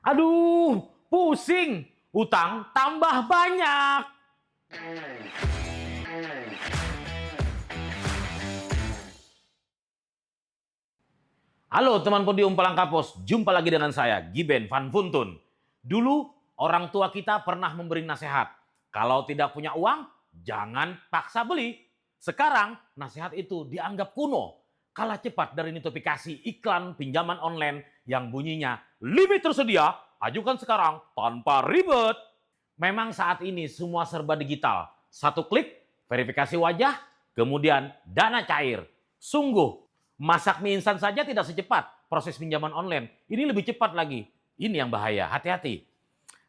Aduh, pusing. Utang tambah banyak. Halo teman podium Pelangka Pos, jumpa lagi dengan saya, Giben Van Vuntun. Dulu orang tua kita pernah memberi nasihat, kalau tidak punya uang, jangan paksa beli. Sekarang nasihat itu dianggap kuno, kalah cepat dari notifikasi iklan pinjaman online yang bunyinya limit tersedia, ajukan sekarang tanpa ribet. Memang saat ini semua serba digital, satu klik, verifikasi wajah, kemudian dana cair. Sungguh, masak mie instan saja tidak secepat proses pinjaman online. Ini lebih cepat lagi. Ini yang bahaya, hati-hati.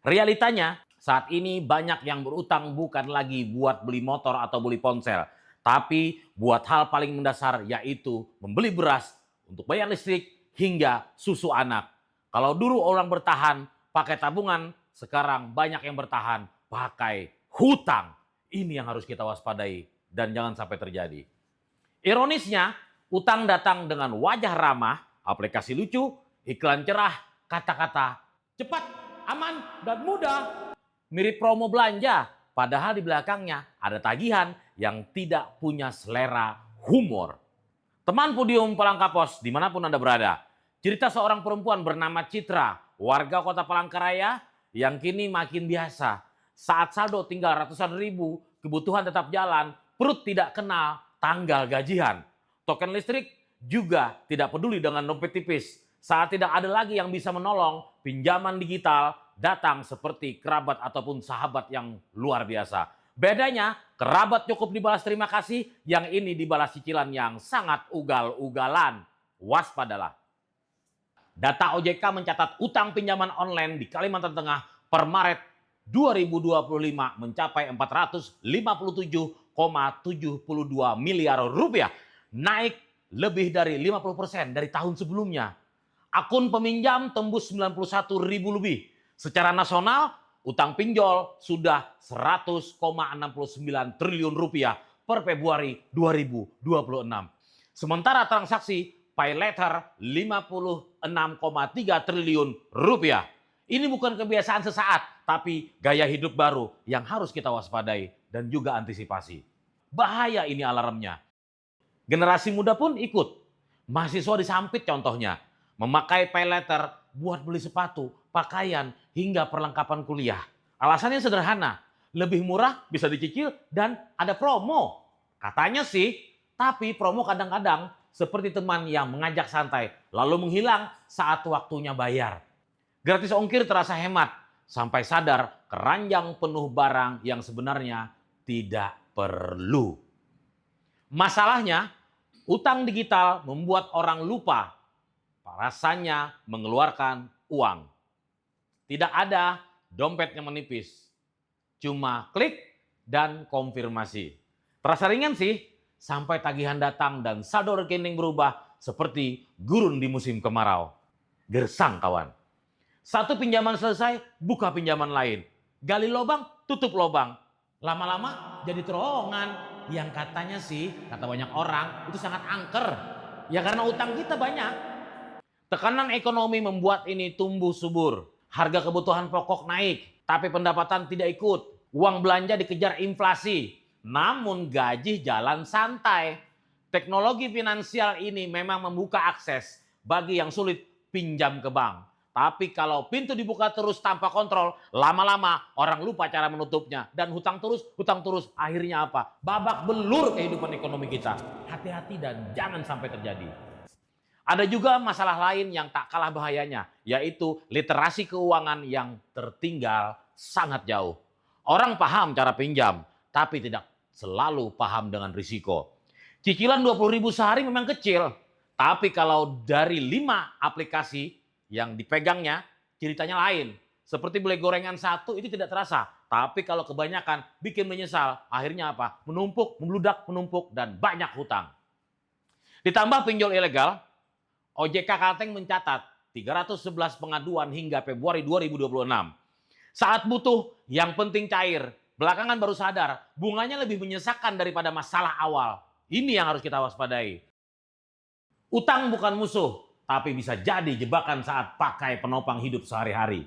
Realitanya, saat ini banyak yang berutang bukan lagi buat beli motor atau beli ponsel, tapi buat hal paling mendasar yaitu membeli beras untuk bayar listrik hingga susu anak. Kalau dulu orang bertahan pakai tabungan, sekarang banyak yang bertahan pakai hutang. Ini yang harus kita waspadai dan jangan sampai terjadi. Ironisnya, utang datang dengan wajah ramah, aplikasi lucu, iklan cerah, kata-kata cepat, aman, dan mudah. Mirip promo belanja, padahal di belakangnya ada tagihan yang tidak punya selera humor. Teman podium Pelangka Pos, dimanapun Anda berada, cerita seorang perempuan bernama Citra, warga kota Palangkaraya, yang kini makin biasa. Saat saldo tinggal ratusan ribu, kebutuhan tetap jalan, perut tidak kenal tanggal gajian. Token listrik juga tidak peduli dengan dompet tipis. Saat tidak ada lagi yang bisa menolong, pinjaman digital datang seperti kerabat ataupun sahabat yang luar biasa. Bedanya, kerabat cukup dibalas terima kasih, yang ini dibalas cicilan yang sangat ugal-ugalan. Waspadalah. Data OJK mencatat utang pinjaman online di Kalimantan Tengah per Maret 2025 mencapai 457,72 miliar rupiah, naik lebih dari 50% dari tahun sebelumnya. Akun peminjam tembus 91 ribu lebih. Secara nasional, utang pinjol sudah 100,69 triliun rupiah per Februari 2026. Sementara transaksi pay later 56,3 triliun rupiah. Ini bukan kebiasaan sesaat, tapi gaya hidup baru yang harus kita waspadai dan juga antisipasi. Bahaya ini alarmnya. Generasi muda pun ikut. Mahasiswa disampit contohnya. Memakai pay later buat beli sepatu, pakaian, hingga perlengkapan kuliah. Alasannya sederhana. Lebih murah, bisa dicicil, dan ada promo. Katanya sih, tapi promo kadang-kadang seperti teman yang mengajak santai, lalu menghilang saat waktunya bayar. Gratis ongkir terasa hemat, sampai sadar keranjang penuh barang yang sebenarnya tidak perlu. Masalahnya, utang digital membuat orang lupa rasanya mengeluarkan uang. Tidak ada dompet yang menipis, cuma klik dan konfirmasi. Terasa ringan sih, sampai tagihan datang dan saldo rekening berubah seperti gurun di musim kemarau. Gersang kawan. Satu pinjaman selesai, buka pinjaman lain. Gali lubang, tutup lubang. Lama-lama jadi terowongan. Yang katanya sih, kata banyak orang, itu sangat angker. Ya karena utang kita banyak. Tekanan ekonomi membuat ini tumbuh subur. Harga kebutuhan pokok naik, tapi pendapatan tidak ikut. Uang belanja dikejar inflasi. Namun gaji jalan santai. Teknologi finansial ini memang membuka akses bagi yang sulit pinjam ke bank. Tapi kalau pintu dibuka terus tanpa kontrol, lama-lama orang lupa cara menutupnya. Dan hutang terus, akhirnya apa? Babak belur kehidupan ekonomi kita. Hati-hati dan jangan sampai terjadi. Ada juga masalah lain yang tak kalah bahayanya, yaitu literasi keuangan yang tertinggal sangat jauh. Orang paham cara pinjam, tapi tidak selalu paham dengan risiko. Cicilan 20.000 sehari memang kecil, tapi kalau dari 5 aplikasi yang dipegangnya, ceritanya lain. Seperti beli gorengan satu itu tidak terasa, tapi kalau kebanyakan bikin menyesal. Akhirnya apa? Menumpuk, membludak, menumpuk, dan banyak hutang. Ditambah pinjol ilegal, OJK Kalteng mencatat 311 pengaduan hingga Februari 2026. Saat butuh, yang penting cair. Belakangan baru sadar, bunganya lebih menyesakkan daripada masalah awal. Ini yang harus kita waspadai. Utang bukan musuh, tapi bisa jadi jebakan saat pakai penopang hidup sehari-hari.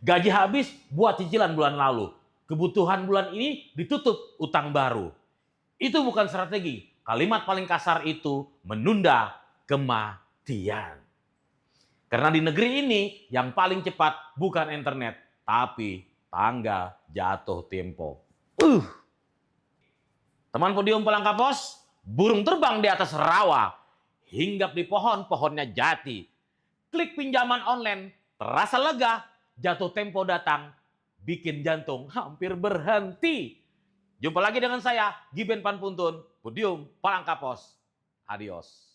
Gaji habis buat cicilan bulan lalu. Kebutuhan bulan ini ditutup utang baru. Itu bukan strategi. Kalimat paling kasar itu menunda kematian. Karena di negeri ini yang paling cepat bukan internet, tapi tanggal jatuh tempo. Teman podium Palangka Pos, burung terbang di atas rawa, hinggap di pohon, pohonnya jati. Klik pinjaman online, terasa lega, jatuh tempo datang, bikin jantung hampir berhenti. Jumpa lagi dengan saya, Giben Panpuntun, podium Palangka Pos. Adios.